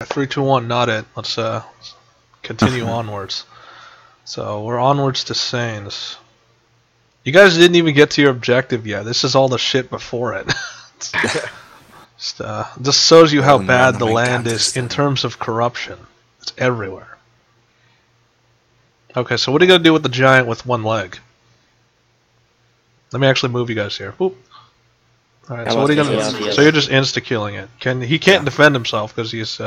3, 2, 1, not it. Let's continue onwards. So we're onwards to Sains. You guys didn't even get to your objective yet. This is all the shit before it. This shows you how bad the land is in terms of corruption. It's everywhere. Okay, so what are you gonna do with the giant with one leg? Let me actually move you guys here. Oop. All right, so what are you gonna do? So you're just insta-killing it. He can't defend himself because he's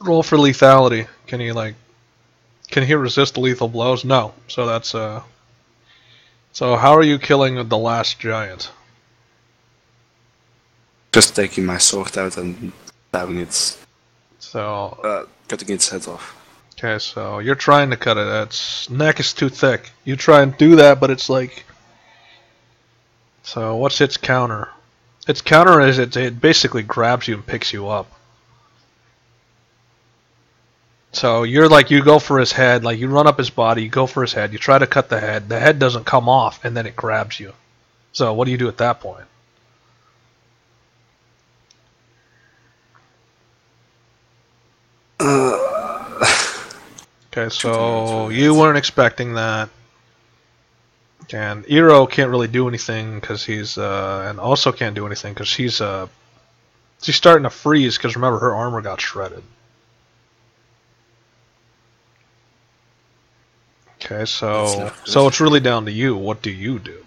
roll for lethality. Can he resist lethal blows? No. So that's So how are you killing the last giant? Just taking my sword out and stabbing it. So cutting its head off. Okay, so you're trying to cut it. Its neck is too thick. You try and do that, but it's like. So what's its counter? Its counter is it basically grabs you and picks you up. So you're like, you go for his head, like you run up his body, you go for his head, you try to cut the head doesn't come off, and then it grabs you. So what do you do at that point? Okay, so you weren't expecting that. And Eero can't really do anything because he's, and also can't do anything because she's starting to freeze because remember her armor got shredded. Okay, so it's really down to you. What do you do?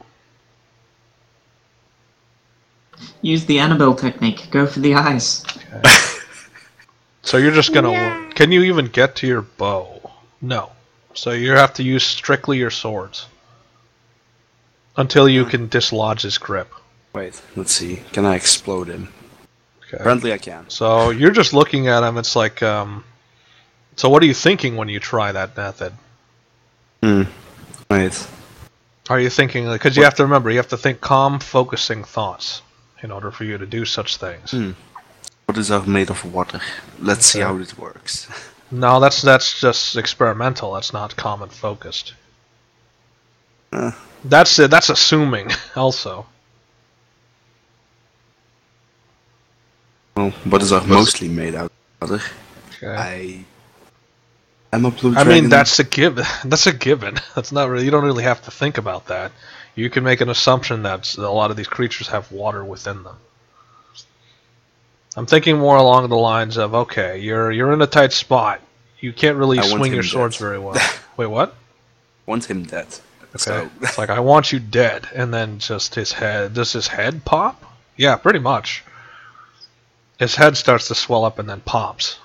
Use the Annabelle technique. Go for the eyes. Okay. So you're just gonna. Can you even get to your bow? No. So you have to use strictly your swords until you can dislodge his grip. Wait, let's see. Can I explode him? Okay. Apparently I can. So you're just looking at him. It's like, so what are you thinking when you try that method? Right. Are you thinking, because you have to remember, you have to think calm, focusing thoughts in order for you to do such things. What is made of water? Let's see how it works. No, that's just experimental. That's not calm and focused. That's it. That's assuming, also. Well, what is mostly made out of water? Okay. I'm a blue I dragon. mean, that's a given. That's a given. That's not really. You don't really have to think about that. You can make an assumption that a lot of these creatures have water within them. I'm thinking more along the lines of, okay, you're in a tight spot. You can't really swing your swords very well. Wait, what? Want him dead. Okay. So. It's like, I want you dead, and then just his head. Does his head pop? Yeah, pretty much. His head starts to swell up and then pops.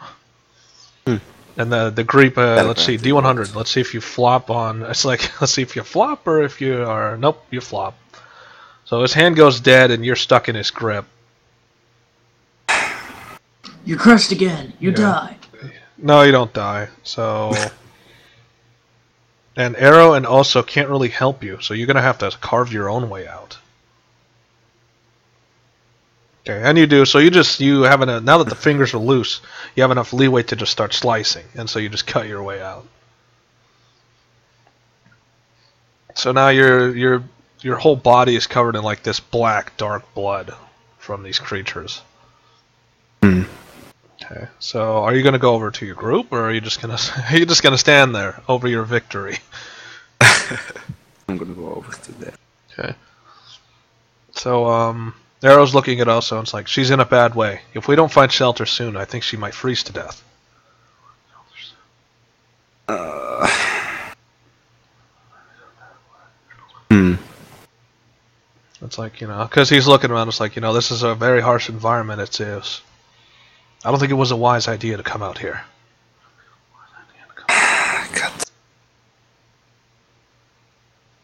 And the creep, let's see, D100. Let's see if you flop on. It's like, let's see if you flop or if you are. Nope, you flop. So his hand goes dead, and you're stuck in his grip. You're cursed again. You die. No, you don't die. So, and Arrow and also can't really help you. So you're gonna have to carve your own way out. Okay, and you do. So you have enough. Now that the fingers are loose, you have enough leeway to just start slicing, and so you just cut your way out. So now your whole body is covered in like this black, dark blood from these creatures. Okay, so are you gonna go over to your group, or are you just gonna stand there over your victory? I'm gonna go over to there. Okay. So Arrow's looking at us, and it's like, she's in a bad way. If we don't find shelter soon, I think she might freeze to death. It's like, because he's looking around, it's like, this is a very harsh environment, it is. I don't think it was a wise idea to come out here.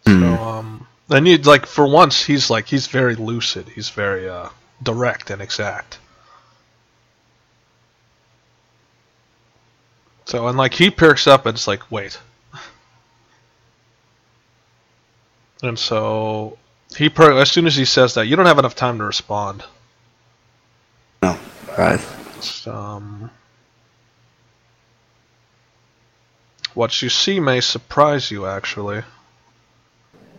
So, and you like, for once, he's very lucid. He's very direct and exact. So, and like, he perks up and it's like, wait. And so, as soon as he says that, you don't have enough time to respond. No, right. What you see may surprise you, actually.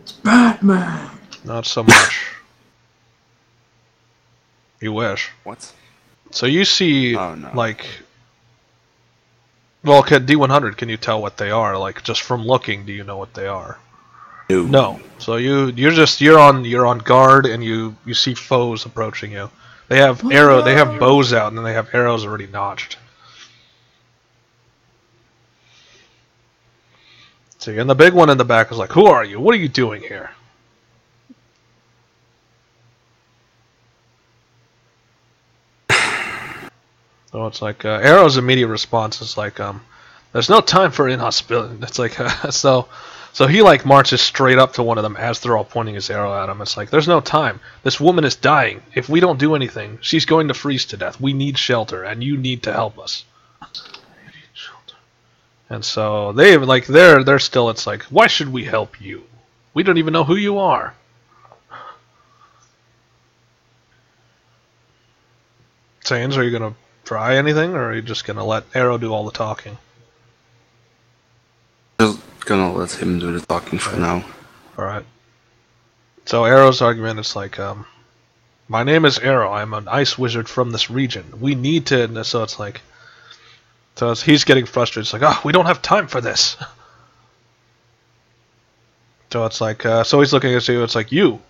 It's Batman! Not so much. You wish. What? So you see, Oh, no. like, well, D100, can you tell what they are? Like, just from looking, do you know what they are? No. No. So you're on guard, and you see foes approaching you. They have they have bows out, and then they have arrows already notched. See, and the big one in the back is like, "Who are you? What are you doing here?" So it's like Arrow's immediate response is like, "There's no time for inhospitality." It's like so he like marches straight up to one of them as they're all pointing his arrow at him. It's like, "There's no time. This woman is dying. If we don't do anything, she's going to freeze to death. We need shelter, and you need to help us." And so they're still. It's like, "Why should we help you? We don't even know who you are." Sains, are you gonna try anything, or are you just gonna let Arrow do all the talking? Just gonna let him do the talking for now. Alright. So Arrow's argument is like, my name is Arrow, I'm an ice wizard from this region. We need to, and so it's like, he's getting frustrated. It's like, we don't have time for this. So it's like, so he's looking at you, it's like, you,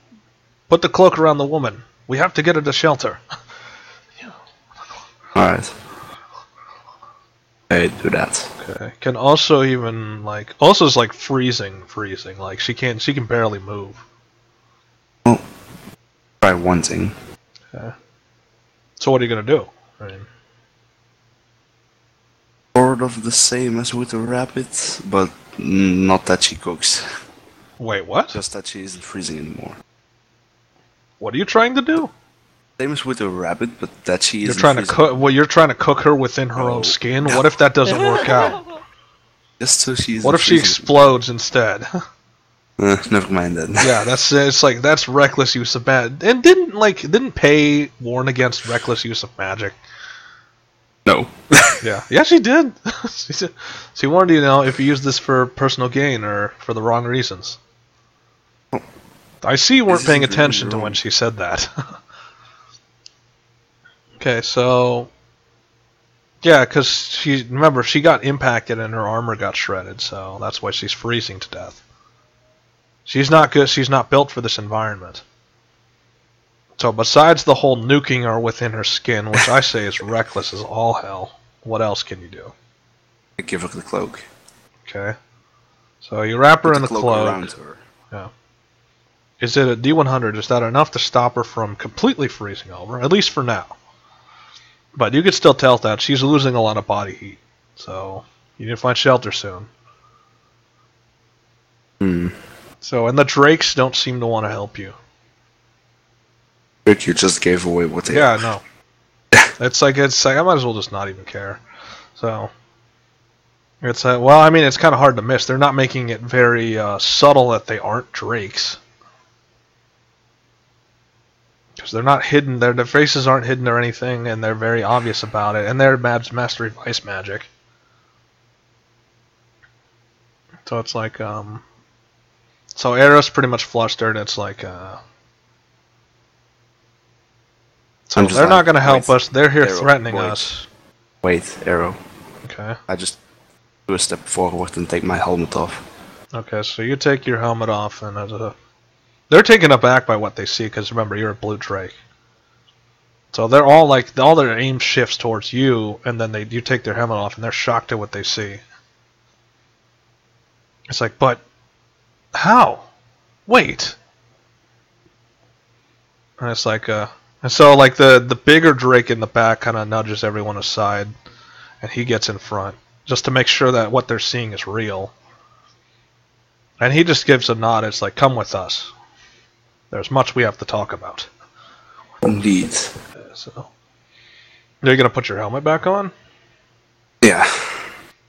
put the cloak around the woman. We have to get her to shelter. Alright. I do that. Okay. Can also even like also is like freezing. Like she can barely move. Well, try one thing. Okay. So what are you gonna do? I mean, Sort of the same as with the rabbit, but not that she cooks. wait, what? Just that she isn't freezing anymore. What are you trying to do? Same as with the rabbit, but that she isn't You're trying to freezing. cook. Well, you're trying to cook her within her own skin. What if that doesn't work out? Just so she isn't What if she freezing. explodes instead? Never mind then. Yeah, it's like that's reckless use of magic. And didn't Pei warn against reckless use of magic? No. Yeah, she did. She warned you, if you use this for personal gain or for the wrong reasons. I see you weren't This paying is really attention to wrong. when she said that. Okay, so yeah, because she got impacted and her armor got shredded, so that's why she's freezing to death. She's not good. She's not built for this environment. So besides the whole nuking her within her skin, which I say is reckless as all hell, what else can you do? I give her the cloak. Okay. So you wrap her Put in the cloak cloak. around her. Yeah. Is it a D100? Is that enough to stop her from completely freezing over? At least for now. But you could still tell that she's losing a lot of body heat. So you need to find shelter soon. So, and the Drakes don't seem to want to help you. Rick, you just gave away what they Yeah, are. no. It's like I might as well just not even care. So it's well, I mean, it's kind of hard to miss. They're not making it very subtle that they aren't Drakes. Because they're not hidden, their faces aren't hidden or anything, and they're very obvious about it, and they're mastery of ice magic. So it's like, so Arrow's pretty much flustered. It's like, so they're not going to help us. They're here Arrow, threatening wait. us. Wait, Arrow. Okay. I just do a step forward and take my helmet off. Okay, so you take your helmet off, and they're taken aback by what they see, because remember, you're a blue Drake. So they're all like, all their aim shifts towards you, and then you take their helmet off, and they're shocked at what they see. It's like, but how? Wait. And it's like, and so like the bigger Drake in the back kind of nudges everyone aside, and he gets in front, just to make sure that what they're seeing is real. And he just gives a nod. It's like, come with us. There's much we have to talk about. Indeed. So, are you gonna put your helmet back on? Yeah.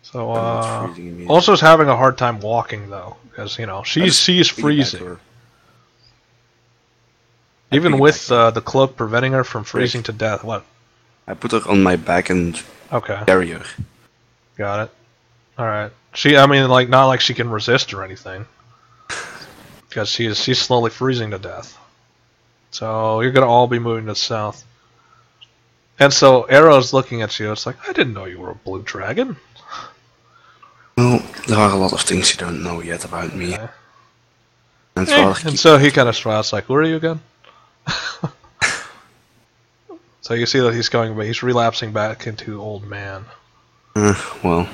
So, not freezing immediately. also is having a hard time walking though, because she's freezing. Even with the cloak preventing her from freezing to death. What? I put her on my back and Okay, carry her. got it. All right. I mean, like not like she can resist or anything, because she's slowly freezing to death. So you're gonna all be moving to the south. And so Arrow's looking at you. It's like, I didn't know you were a blue dragon. Well, there are a lot of things you don't know yet about me. Okay. And So he kind of smiles like, who are you again? So you see that he's relapsing back into old man. Well.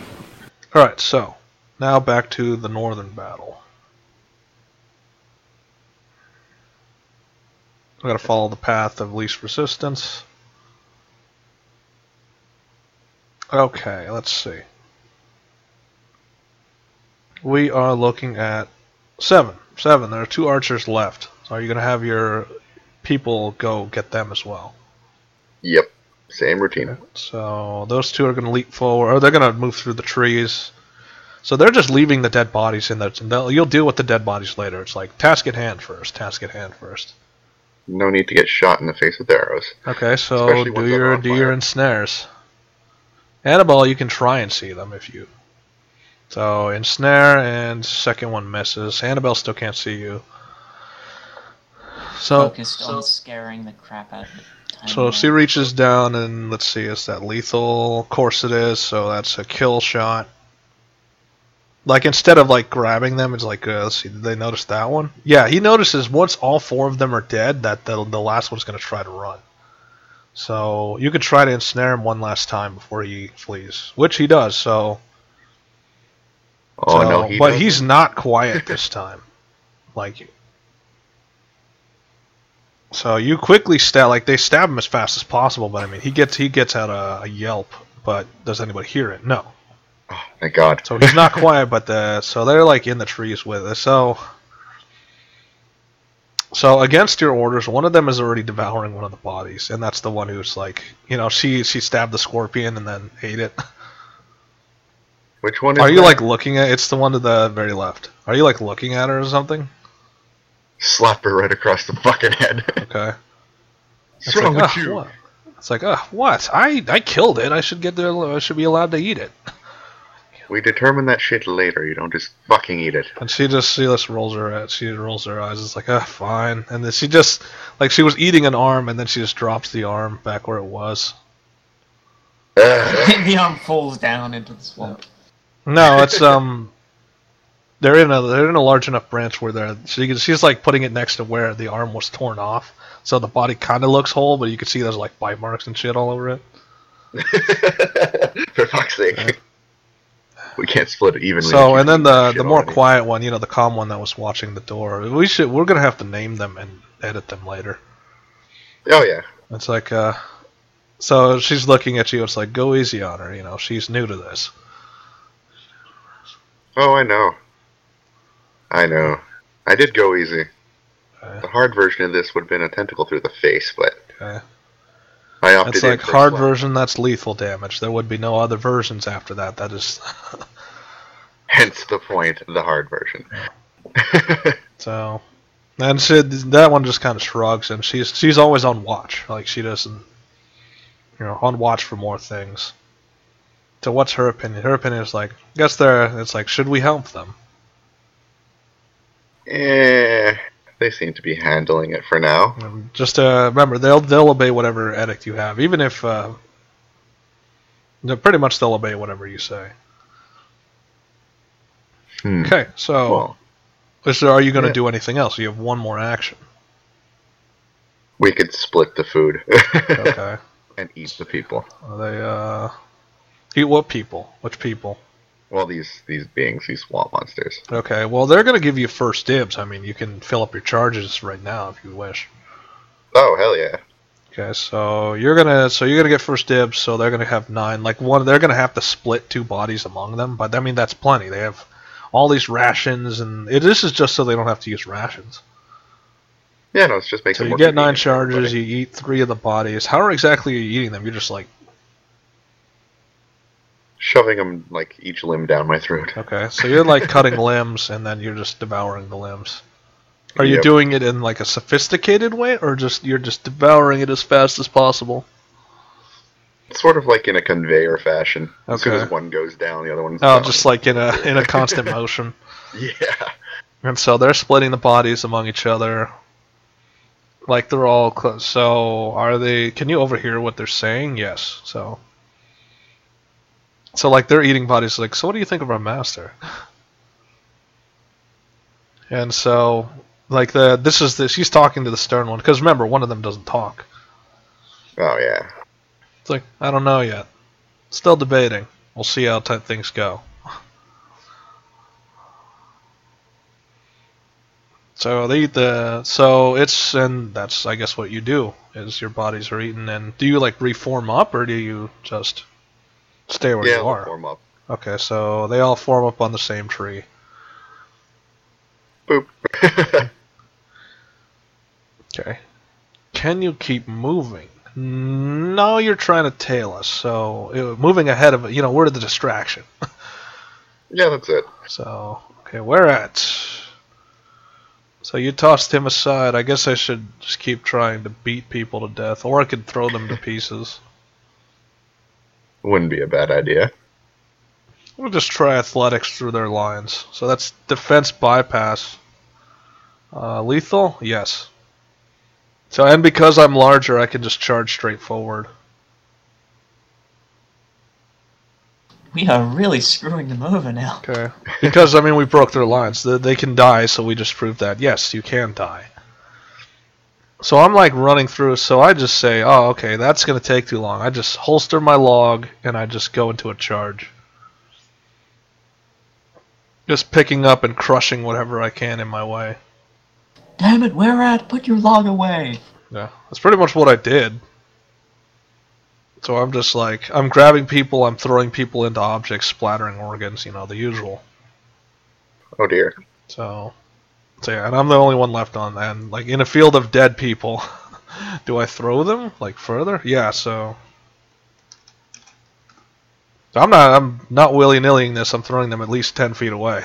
Alright, so now back to the northern battle. I gotta follow the path of least resistance. Okay, let's see. We are looking at 7. There are 2 archers left. So are you gonna have your people go get them as well? Yep. Same routine. So those 2 are gonna leap forward, or they're gonna move through the trees. So they're just leaving the dead bodies in there. You'll deal with the dead bodies later. It's like task at hand first. Task at hand first. No need to get shot in the face with arrows. Okay, so do your ensnares. Annabelle, you can try and see them if you. So ensnare, and second one misses. Annabelle still can't see you. So Focused on scaring the crap out of it. So she reaches down and let's see, is that lethal? Of course it is. So that's a kill shot. Like instead of like grabbing them, it's like let's see, did they notice that one? Yeah, he notices once all 4 of them are dead that the last one's going to try to run. So you could try to ensnare him one last time before he flees, which he does. So, no, but he's not quiet this time, like you. So you quickly they stab him as fast as possible, but I mean he gets out a yelp, but does anybody hear it? No. Oh, thank God. So he's not quiet, but so they're like in the trees with us. So against your orders, one of them is already devouring one of the bodies, and that's the one who's like, she stabbed the scorpion and then ate it. Which one is Are you like looking at? It's the one to the very left. Are you like looking at her or something? Slap her right across the fucking head. Okay. What's wrong with you? What? It's like, what? I killed it. I should be allowed to eat it. We determine that shit later. You don't just fucking eat it. And she just rolls her eyes. It's like, fine. And then she just she was eating an arm, and then she just drops the arm back where it was. The arm falls down into the swamp. No, it's they're in a large enough branch where she's like putting it next to where the arm was torn off, so the body kind of looks whole, but you can see there's like bite marks and shit all over it. For fuck's sake. Yeah. We can't split it evenly. So, and then the more quiet one, the calm one that was watching the door. We're gonna have to name them and edit them later. Oh yeah. It's like so she's looking at you. It's like, go easy on her. She's new to this. Oh, I know. I did go easy. Okay. The hard version of this would have been a tentacle through the face, but okay. I opted It's like hard version. That's lethal damage. There would be no other versions after that. That is. Hence the point, the hard version. So, and that one just kind of shrugs, and she's always on watch. Like she doesn't, on watch for more things. So what's her opinion? Her opinion is like, it's like, should we help them? They seem to be handling it for now. And just remember, they'll obey whatever edict you have, even if pretty much they'll obey whatever you say. Okay, so are you going to do anything else? You have one more action. We could split the food. Okay. And eat the people. Eat what people? Which people? Well, these beings, these swamp monsters. Okay, well they're going to give you first dibs. I mean, you can fill up your charges right now if you wish. Oh, hell yeah. Okay, so you're gonna get first dibs. So they're gonna have 9. They're gonna have to split 2 bodies among them. But I mean, that's plenty. They have all these rations, and this is just so they don't have to use rations. Yeah, no, it's just making. So you get 9 charges. You eat 3 of the bodies. How exactly are you eating them? You're just shoving them each limb down my throat. Okay, so you're cutting limbs, and then you're just devouring the limbs. Are you doing it in a sophisticated way, or you're just devouring it as fast as possible? It's sort of in a conveyor fashion. Okay. As soon as one goes down, the other one's down. just in a constant motion. Yeah. And so they're splitting the bodies among each other. Like they're all close. So are they? Can you overhear what they're saying? Yes. So like they're eating bodies. Like, so what do you think of our master? And so like he's talking to the stern one because remember one of them doesn't talk. Oh yeah. It's like I don't know yet. Still debating. We'll see how things go. So they eat and that's I guess what you do is your bodies are eaten, and do you like reform up or do you just stay where you are? Form up. Okay, so they all form up on the same tree. Boop. Okay. Can you keep moving? No, you're trying to tail us. So moving ahead of it, we're the distraction. Yeah, that's it. So okay, where at? So you tossed him aside. I guess I should just keep trying to beat people to death, or I could throw them to pieces. Wouldn't be a bad idea. We'll just try athletics through their lines. So that's defense bypass. Lethal? Yes. So, and because I'm larger, I can just charge straight forward. We are really screwing them over now. Okay. Because, we broke their lines. They can die, so we just proved that. Yes, you can die. So I'm like running through, so I just say, oh, okay, that's going to take too long. I just holster my log, and I just go into a charge. Just picking up and crushing whatever I can in my way. Damn it, where at? Put your log away. Yeah, that's pretty much what I did. So I'm just like, I'm grabbing people, I'm throwing people into objects, splattering organs, the usual. Oh dear. So yeah, and I'm the only one left on that. And like in a field of dead people, do I throw them like further? Yeah, so I'm not willy-nillying this. I'm throwing them at least 10 feet away.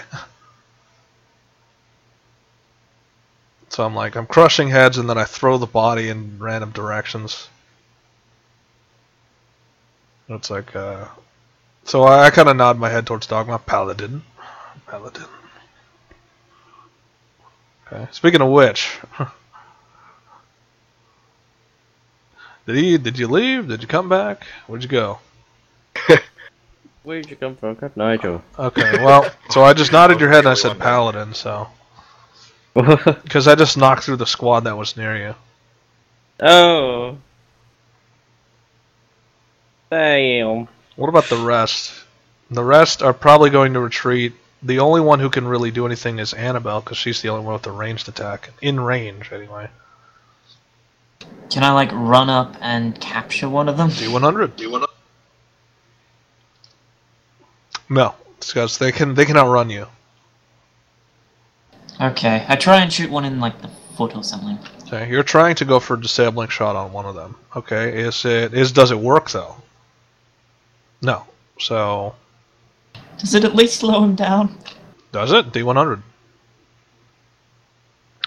So I'm like, I'm crushing heads and then I throw the body in random directions. It's like, so I kind of nod my head towards Dogma. Paladin. Okay. Speaking of which, did you leave? Did you come back? Where'd you go? Where'd you come from, Cat Nigel? Okay, well, so I just nodded your head and I said Paladin, so. Because I just knocked through the squad that was near you. Oh. Damn. What about the rest? The rest are probably going to retreat. The only one who can really do anything is Annabelle, because she's the only one with a ranged attack. In range, anyway. Can I, like, run up and capture one of them? D100. No, because they can outrun you. Okay, I try and shoot one in, like, the foot or something. Okay, you're trying to go for a disabling shot on one of them. Okay, does it work, though? No. So... Does it at least slow him down? Does it? D100.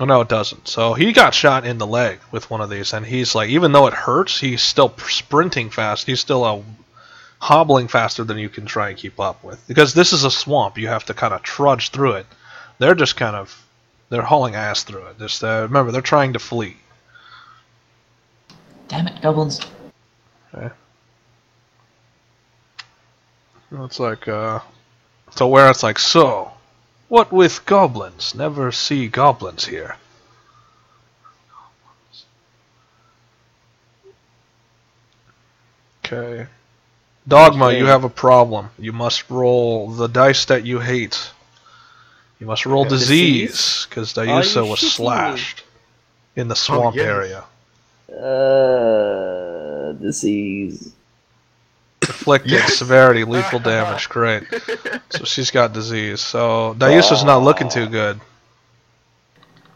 Oh, no, it doesn't. So he got shot in the leg with one of these, and he's like, even though it hurts, he's still sprinting fast. He's still hobbling faster than you can try and keep up with. Because this is a swamp. You have to kind of trudge through it. They're just they're hauling ass through it. Just remember, they're trying to flee. Damn it, goblins. Okay. It's like, so where it's like, so, what with goblins? Never see goblins here. Okay. Dogma, you have a problem. You must roll the dice that you hate. You must roll disease, because Diusa was slashed in the swamp area. Disease. Afflicted, severity, lethal damage, great. So she's got disease. So Diusa's not looking too good.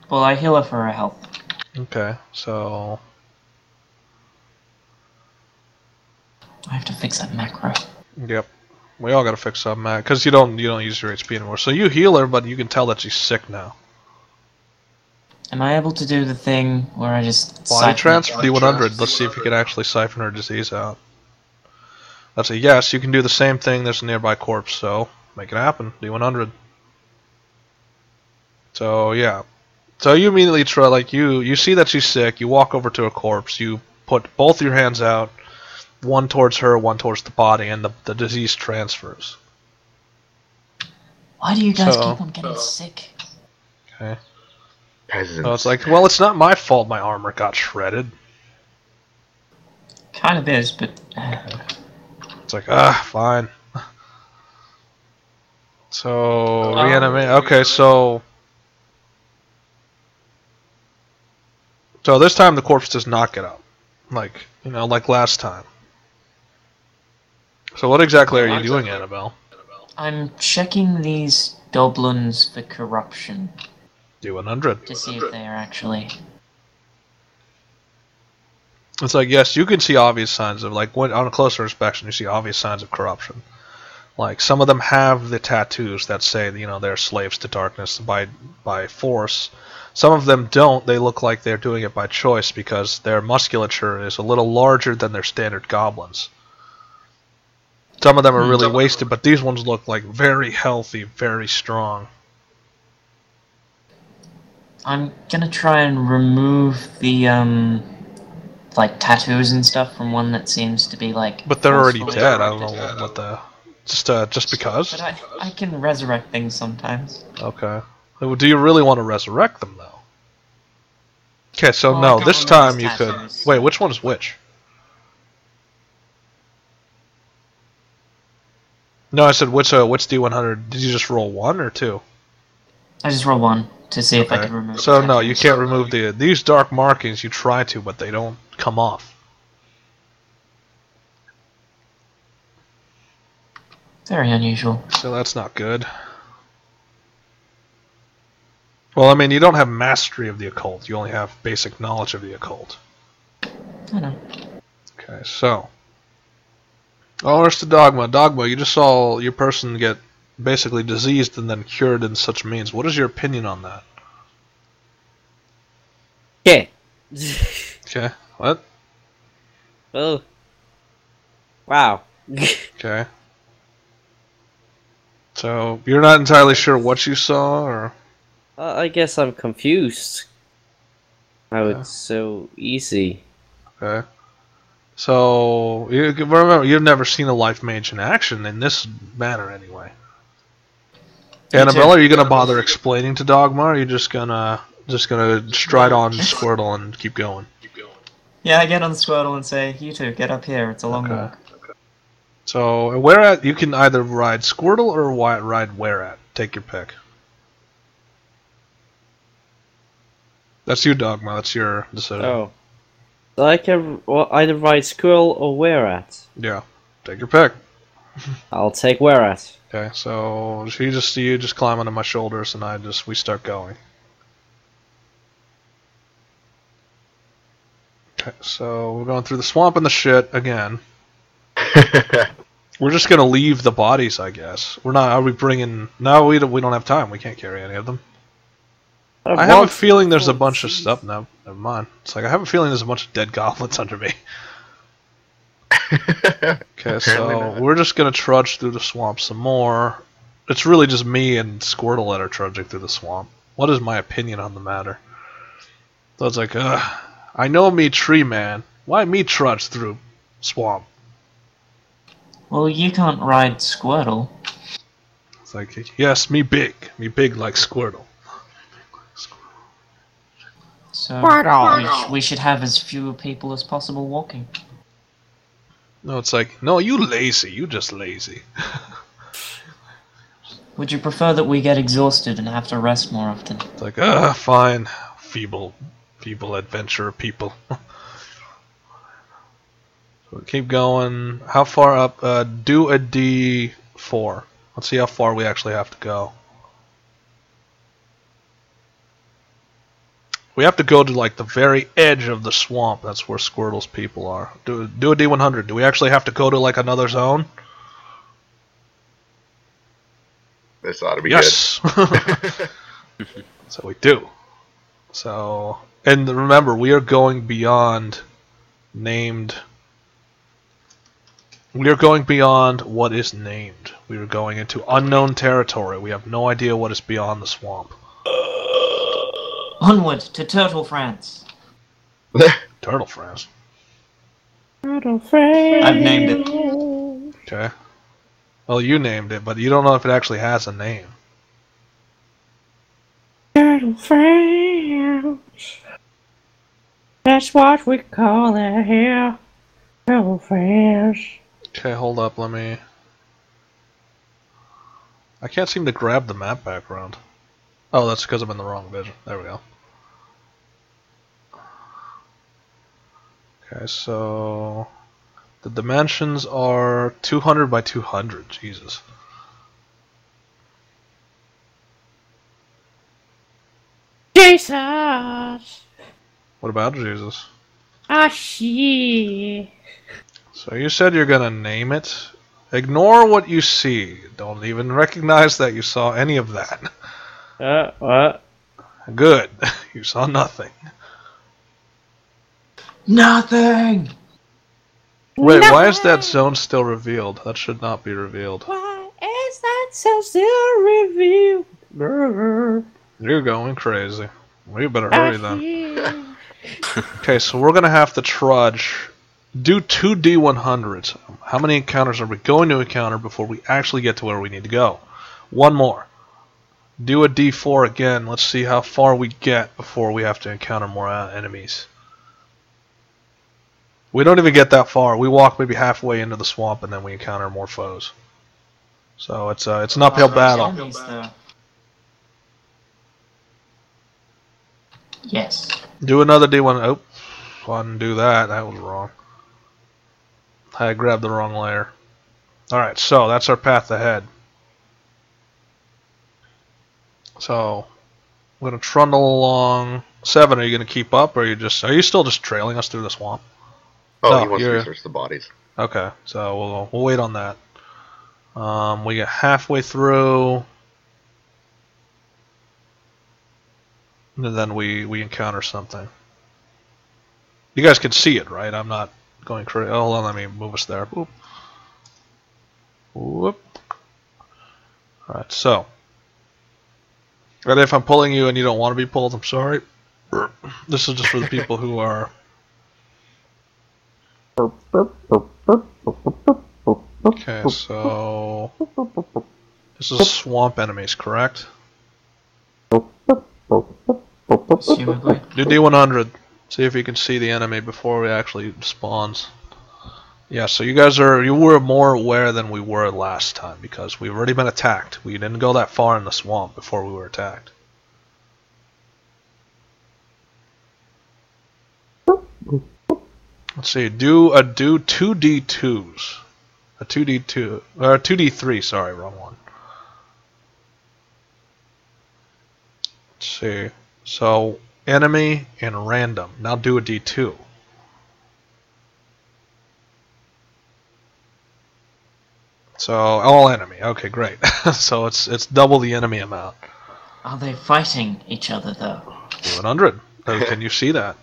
Well, I heal her for her health. Okay, so... I have to fix that macro. Yep. We all gotta fix something, Matt, because you don't use your HP anymore. So you heal her, but you can tell that she's sick now. Am I able to do the thing where I just... Body transfer, D100. Let's see if you can actually siphon her disease out. That's a yes. You can do the same thing. There's a nearby corpse, so make it happen. D100. So yeah. So you immediately try, like, you see that she's sick, you walk over to a corpse, you put both your hands out, one towards her, one towards the body, and the disease transfers. Why do you guys keep on getting sick? Okay. Peasants. So it's like, well, it's not my fault my armor got shredded. Kind of is, but... It's like, fine. So, reanimate. Okay, so this time the corpse does not get up. Like, like last time. So what exactly are you doing, Annabelle? I'm checking these doblins for corruption. D100. To see if they are actually... It's like, yes, you can see obvious signs of, like, on a closer inspection, you see obvious signs of corruption. Like, some of them have the tattoos that say, they're slaves to darkness by force. Some of them don't. They look like they're doing it by choice because their musculature is a little larger than their standard goblins. Some of them are really wasted, but these ones look like very healthy, very strong. I'm gonna try and remove the, like, tattoos and stuff from one that seems to be, like... But they're already dead. I don't know what the... Just because? But I can resurrect things sometimes. Okay. Do you really want to resurrect them, though? Okay, so Well, I no, can't this remember time his you could... tattoos. Wait, which one is which? No, I said, what's D100? Did you just roll 1 or 2? I just roll 1 to see if I can remove So the no, you tattoos. can't remove these dark markings. You try to, but they don't come off. Very unusual. So that's not good. Well, I mean, you don't have mastery of the occult. You only have basic knowledge of the occult. I know. Okay, so. Oh, where's the dogma? Dogma, you just saw your person get basically diseased and then cured in such means. What is your opinion on that? Okay. Okay, what? Well. Wow. Okay. So, you're not entirely sure what you saw, or? I guess I'm confused. How it's so easy. Okay. So, remember, you've never seen a life mage in action in this manner, anyway. Annabelle, are you gonna bother explaining to Dogma, or are you just gonna stride on Squirtle and keep going? Yeah, I get on the Squirtle and say, you two, get up here, it's a long walk. So, where at, you can either ride Squirtle or ride where at. Take your pick. That's you, Dogma, that's your decision. Oh. So I can either ride Squirrel or where at? Yeah, take your pick. I'll take where at. Okay, so you just climb onto my shoulders and we start going. Okay, so we're going through the swamp and the shit again. We're just gonna leave the bodies, I guess. We're not. Are we bringing? No, we don't have time. We can't carry any of them. I have a feeling there's a bunch of stuff. No, never mind. It's like I have a feeling there's a bunch of dead goblins under me. Okay, so we're just gonna trudge through the swamp some more. It's really just me and Squirtle that are trudging through the swamp. What is my opinion on the matter? So it's like, I know me, tree man. Why me trudge through swamp? Well, you can't ride Squirtle. It's like, yes, me big like Squirtle. So we should have as few people as possible walking. No, it's like, no, you lazy. You just lazy. Would you prefer that we get exhausted and have to rest more often? It's like, fine. Feeble adventurer people. So keep going. How far up? Do a D4. Let's see how far we actually have to go. We have to go to like the very edge of the swamp. That's where Squirtle's people are. Do a D100. Do we actually have to go to like another zone? This ought to be yes. good. So we do. So, and remember, we are going beyond named. We are going beyond what is named. We are going into unknown territory. We have no idea what is beyond the swamp. Onward to Turtle France. Turtle France. Turtle France. I've named it. Okay. Well, you named it, but you don't know if it actually has a name. Turtle France. That's what we call it here. Turtle France. Okay, hold up, let me... I can't seem to grab the map background. Oh, that's because I'm in the wrong vision. There we go. Okay, so... the dimensions are 200 by 200. Jesus. Jesus. What about Jesus? Ah, shit. So you said you're gonna name it. Ignore what you see. Don't even recognize that you saw any of that. What? Good. You saw nothing. Nothing! Wait, why is that zone still revealed? That should not be revealed. Why is that so still revealed? You're going crazy. We better hurry then. Okay, so we're gonna have to trudge. Do 2 D100s. How many encounters are we going to encounter before we actually get to where we need to go? One more. Do a D4 again. Let's see how far we get before we have to encounter more enemies. We don't even get that far. We walk maybe halfway into the swamp and then we encounter more foes. So it's an uphill battle. Enemies, though. Yes. Do another D1. Oh, I didn't do that. That was wrong. I grabbed the wrong layer. Alright, so that's our path ahead. So, we're going to trundle along. 7, are you going to keep up, or are you still just trailing us through the swamp? Oh, No, he wants to you're- research the bodies. Okay, so we'll wait on that. We get halfway through, and then we encounter something. You guys can see it, right? I'm not going crazy. Oh, hold on, let me move us there. Whoop. Whoop. Alright, so. And if I'm pulling you and you don't want to be pulled, I'm sorry. This is just for the people who are... Okay, so... This is swamp enemies, correct? Presumably. Do D100. See if you can see the enemy before it actually spawns. Yeah, so you were more aware than we were last time because we've already been attacked. We didn't go that far in the swamp before we were attacked. Let's see, do 2D2s. A 2D2 or 2D3, sorry, wrong one. Let's see. So enemy and random. Now do a D2. So all enemy. Okay, great. So it's double the enemy amount. Are they fighting each other, though? 100. Can you see that?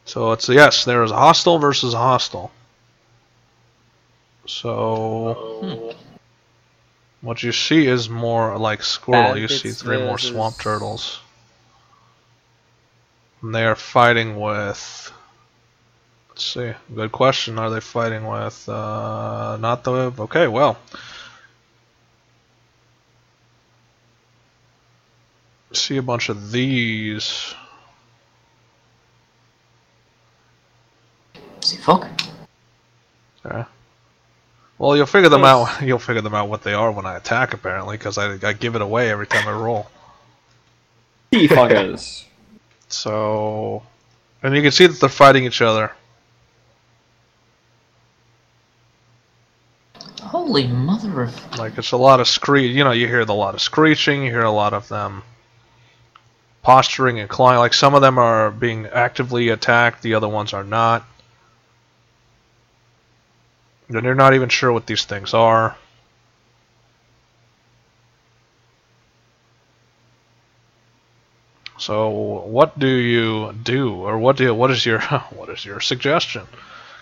So it's yes. There is a hostile versus a hostile. So what you see is more like squirrel. You see 3 more swamp turtles. And they are fighting with... Let's see. Good question. Are they fighting with... not the... Okay, well. See a bunch of these. See Fog? Okay. Well, you'll figure them out. You'll figure them out what they are when I attack, apparently, because I give it away every time I roll. Fuckers. So, and you can see that they're fighting each other. Holy mother of... Like it's a lot of you hear a lot of screeching. You hear a lot of them posturing and clawing. Like some of them are being actively attacked. The other ones are not. And they're not even sure what these things are. So what do you do, or what is your suggestion?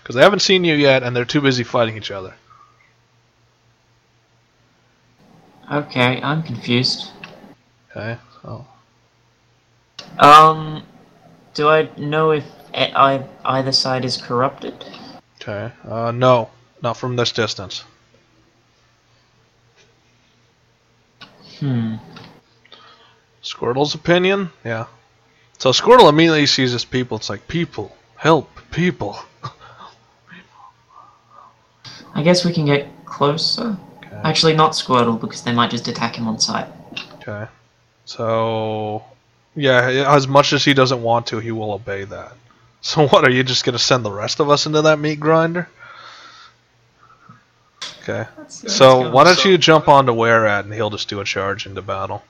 Because they haven't seen you yet, and they're too busy fighting each other. Okay, I'm confused. Okay, so Do I know if either side is corrupted? Okay. No, not from this distance. Squirtle's opinion? Yeah. So Squirtle immediately sees his people. It's like, people, help, people. I guess we can get closer. Okay. Actually, not Squirtle, because they might just attack him on sight. Okay. So, yeah, as much as he doesn't want to, he will obey that. So what, are you just going to send the rest of us into that meat grinder? Okay. So why don't you jump onto Whereat and he'll just do a charge into battle.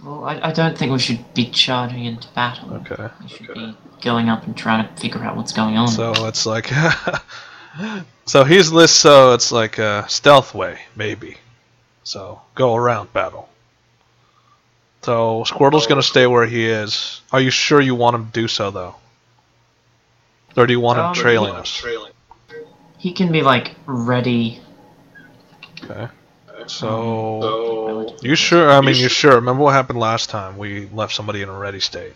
Well, I don't think we should be charging into battle. Okay. We should be going up and trying to figure out what's going on. So it's like... so he's this, so it's like a stealth way, maybe. So go around battle. So Squirtle's going to stay where he is. Are you sure you want him to do so, though? Or do you want him trailing us? He can be, like, ready. Okay. So... You sure? I mean, you're sure. Remember what happened last time? We left somebody in a ready state.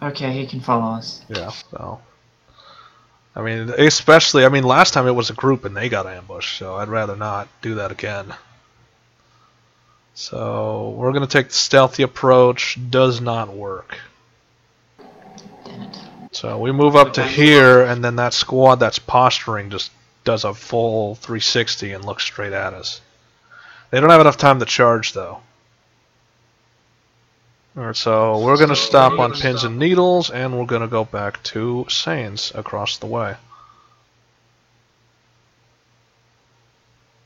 Okay, he can follow us. Yeah, so... I mean, especially... I mean, last time it was a group and they got ambushed, so I'd rather not do that again. So, we're going to take the stealthy approach. Does not work. Damn it. So, we move up to here, and then that squad that's posturing just does a full 360 and looks straight at us. They don't have enough time to charge, though. Alright, so we're going to stop on pins and needles, and we're going to go back to Sains across the way.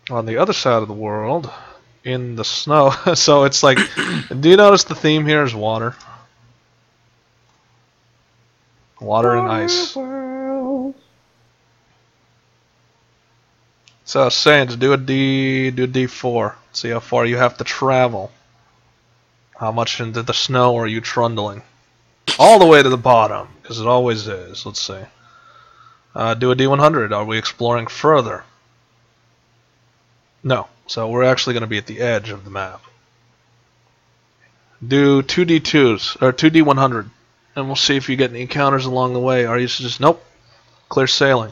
On the other side of the world, in the snow, so it's like, do you notice the theme here is water? Water and ice. So, Sains, do a D4. See how far you have to travel. How much into the snow are you trundling? All the way to the bottom, because it always is. Let's see. Do a D100. Are we exploring further? No. So we're actually going to be at the edge of the map. Do 2D2s, or 2D100, and we'll see if you get any encounters along the way. Are you just, nope, clear sailing.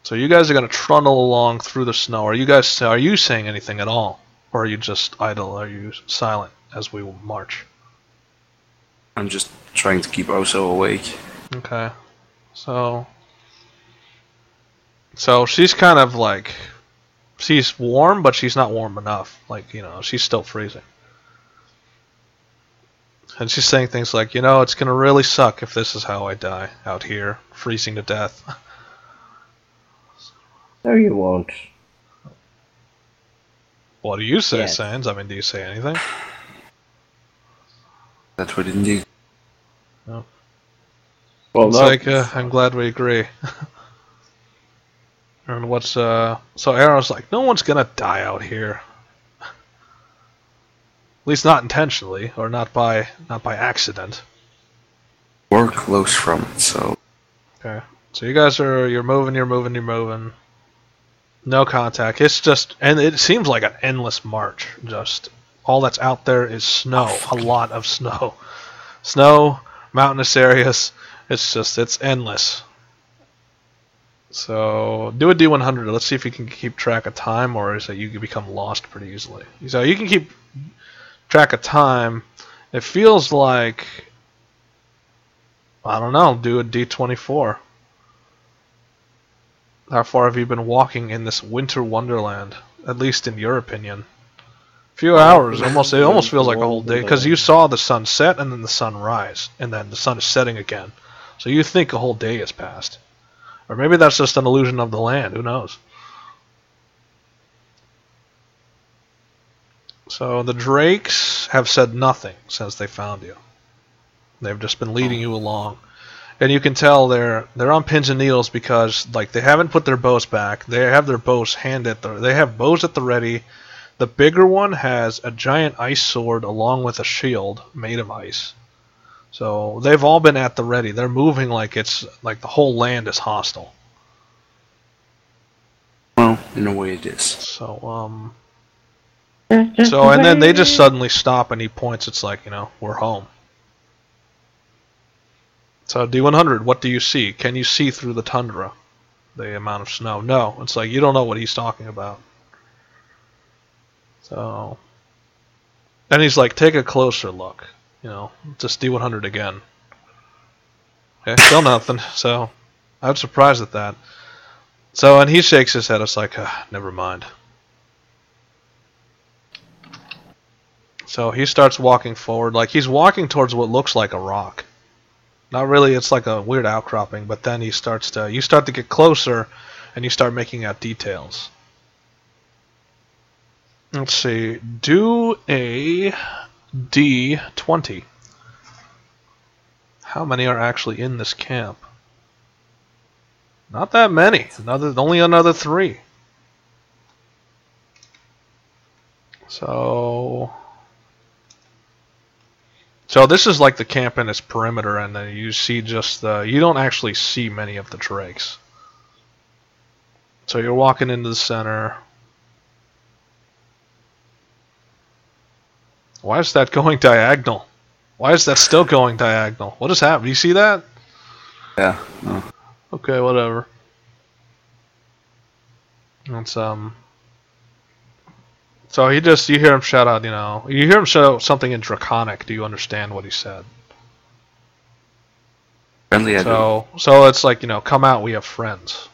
So you guys are going to trundle along through the snow. Are you saying anything at all? Or are you just idle? Are you silent as we march? I'm just trying to keep Oso awake. Okay. So she's kind of like, she's warm, but she's not warm enough. Like, you know, she's still freezing. And she's saying things like, you know, it's going to really suck if this is how I die out here, freezing to death. No, you won't. What do you say, Yes. Sans? I mean, do you say anything? That would indeed. No. Well, It's no. like, I'm glad we agree. And what's, so Arrow's like, no one's gonna die out here. At least not intentionally, or not by accident. We're close from it, so... Okay. So you guys you're moving. No contact. It's just, and it seems like an endless march. Just, all that's out there is snow. A lot of snow. Snow, mountainous areas. It's endless. So, do a D100. Let's see if you can keep track of time, or is it you can become lost pretty easily. So you can keep track of time. It feels like, I don't know, do a D24. How far have you been walking in this winter wonderland? At least in your opinion. A few hours. It almost feels like a whole day. Because you saw the sun set and then the sun rise. And then the sun is setting again. So you think a whole day has passed. Or maybe that's just an illusion of the land. Who knows? So the drakes have said nothing since they found you. They've just been leading you along. And you can tell they're on pins and needles because like they haven't put their bows back. They have their bows they have bows at the ready. The bigger one has a giant ice sword along with a shield made of ice. So they've all been at the ready. They're moving like it's like the whole land is hostile. Well, in a way it is. So So, and then they just suddenly stop and he points, it's like, we're home. So, D100, what do you see? Can you see through the tundra? The amount of snow? No. It's like, you don't know what he's talking about. So, and he's like, take a closer look. Just D100 again. Okay, still nothing. So, I'm surprised at that. So, and he shakes his head. It's like, never mind. So he starts walking forward, like he's walking towards what looks like a rock. Not really, it's like a weird outcropping, but then you start to get closer, and you start making out details. Let's see, do a D20. How many are actually in this camp? Not that many. Only another 3. So this is like the camp in its perimeter, and then you see you don't actually see many of the drakes. So you're walking into the center. Why is that going diagonal? Why is that still going diagonal? What has happened? You see that? Yeah. No. Okay, whatever. It's So you hear him shout out, you hear him shout out something in Draconic. Do you understand what he said? Friendly, I do. So it's like, come out, we have friends.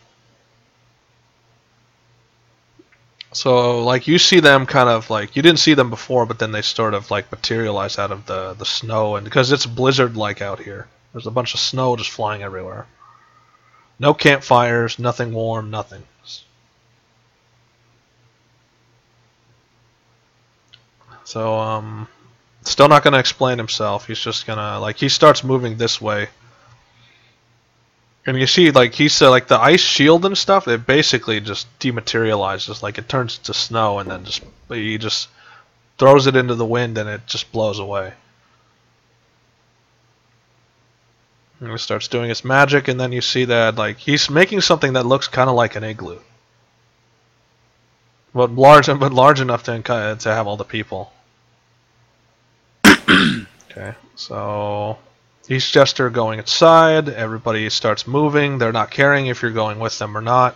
So, like, you see them kind of, like, you didn't see them before, but then they sort of, like, materialize out of the snow, and because it's blizzard-like out here. There's a bunch of snow just flying everywhere. No campfires, nothing warm, nothing. So, still not going to explain himself. He's just going to, like, he starts moving this way. And you see, like, like, the ice shield and stuff, it basically just dematerializes. Like, it turns to snow, and then he just throws it into the wind, and it just blows away. And he starts doing his magic, and then you see that, like, he's making something that looks kind of like an igloo. But large enough to have all the people. Okay, so he's Jester going inside. Everybody starts moving. They're not caring if you're going with them or not.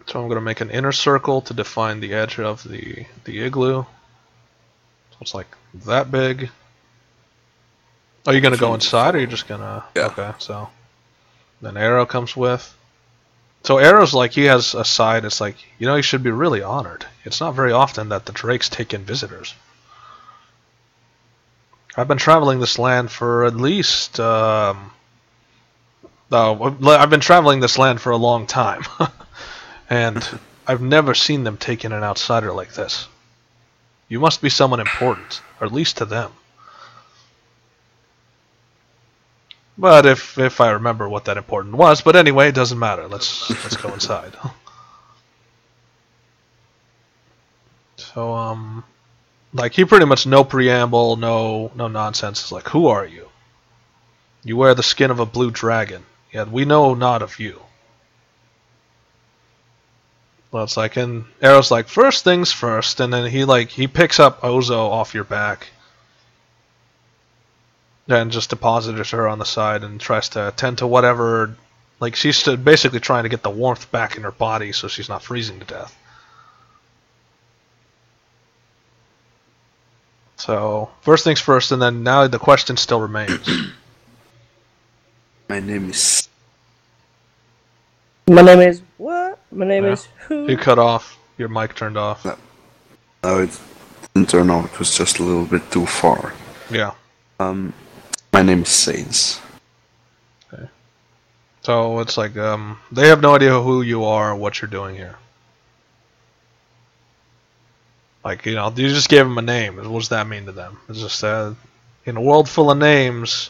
So I'm going to make an inner circle to define the edge of the igloo. So it's like that big. Are you going to go inside, or are you just going to... Yeah. Okay, so then Arrow comes with. So Arrow's like, he has a side, it's like, you should be really honored. It's not very often that the Drakes take in visitors. I've been traveling this land for at least, I've been traveling this land for a long time. And I've never seen them take in an outsider like this. You must be someone important, or at least to them. But if I remember what that important was, but anyway, it doesn't matter. Let's go inside. So like, he pretty much, no preamble, no nonsense. It's like, who are you? You wear the skin of a blue dragon. Yet we know not of you. Well, it's like, and Arrow's like, first things first, and then he picks up Ozo off your back. And just deposited her on the side and tries to attend to whatever... Like, she's basically trying to get the warmth back in her body so she's not freezing to death. So, first things first, and then now the question still remains. My name is... My name is what? My name is who? You cut off. Your mic turned off. No, it didn't turn off. It was just a little bit too far. Yeah. My name is Saints. Okay. So it's like, they have no idea who you are or what you're doing here. Like, you just gave them a name. What does that mean to them? It's just in a world full of names,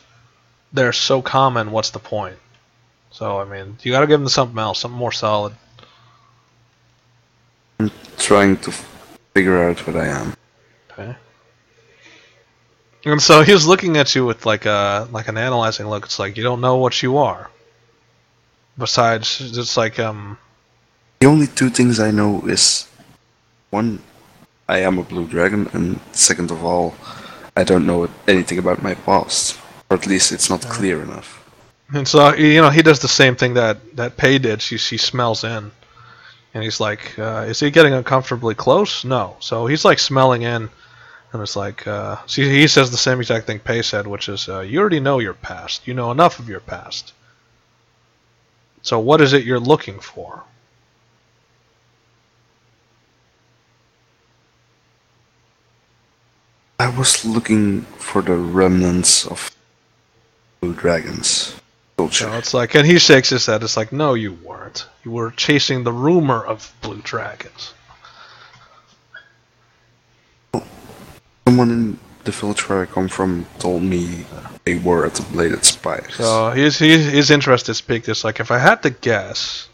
they're so common, what's the point? So, I mean, you gotta give them something else, something more solid. I'm trying to figure out what I am. Okay. And so he's looking at you with like an analyzing look. It's like, you don't know what you are. Besides, it's like The only two things I know is, one, I am a blue dragon, and second of all, I don't know anything about my past. Or at least it's not clear enough. And so, he does the same thing that Pei did. She smells in. And he's like, is he getting uncomfortably close? No. So he's like smelling in. And it's like, he says the same exact thing Pei said, which is, you already know your past. You know enough of your past. So what is it you're looking for? I was looking for the remnants of blue dragons culture. So it's like, and he shakes his head. It's like, no, you weren't. You were chasing the rumor of blue dragons. Someone in the village where I come from told me they were at the Bladed Spires. So his interest is piqued. It's like, if I had to guess,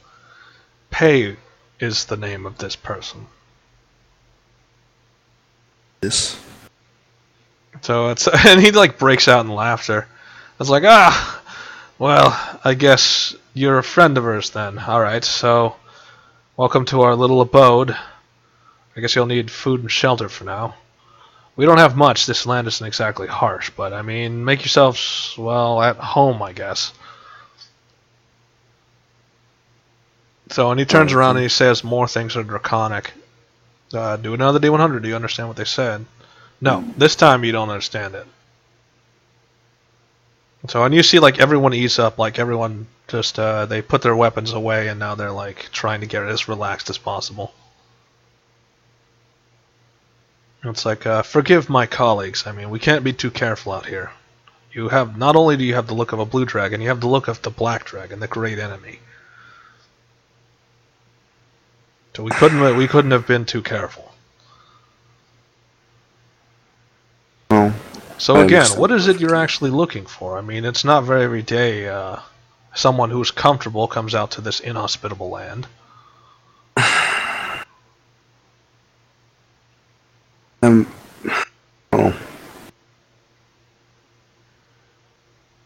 Pei is the name of this person. This? So it's, and he like breaks out in laughter. It's like, well, I guess you're a friend of hers then. Alright, so welcome to our little abode. I guess you'll need food and shelter for now. We don't have much. This land isn't exactly harsh, but I mean, make yourselves, well, at home, I guess. So, and he turns around and he says more things are draconic. Do another D100. Do you understand what they said? No, this time you don't understand it. So, and you see, like, everyone ease up, like, everyone just, they put their weapons away, and now they're, like, trying to get as relaxed as possible. It's like, forgive my colleagues. I mean, we can't be too careful out here. You have, not only do you have the look of a blue dragon, you have the look of the black dragon, the great enemy. So we couldn't have been too careful. Well, so again, what is it you're actually looking for? I mean, it's not very every day someone who's comfortable comes out to this inhospitable land. Well,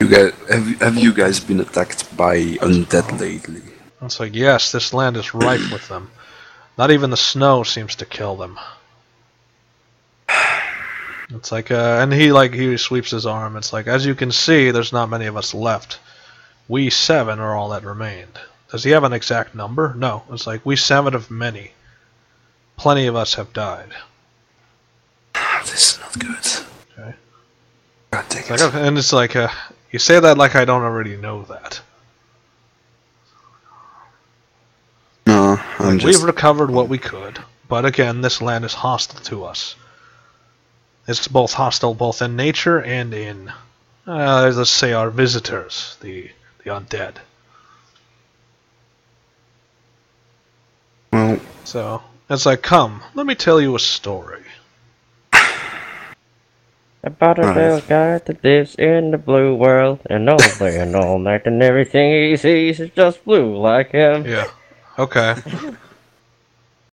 you guys, have you guys been attacked by undead lately? It's like, yes, this land is rife with them. Not even the snow seems to kill them. It's like, and he sweeps his arm. It's like, as you can see, there's not many of us left. We 7 are all that remained. Does he have an exact number? No. It's like, we 7 of many. Plenty of us have died. This is not good. Okay. God dang it. It's like, and it's like, you say that like I don't already know that. No, We've recovered what we could, but again, this land is hostile to us. It's both hostile both in nature and in, let's say, our visitors, the undead. Well, so it's like, come, let me tell you a story. About a little guy that lives in the blue world, and all day and all night, and everything he sees is just blue like him. Yeah. Okay.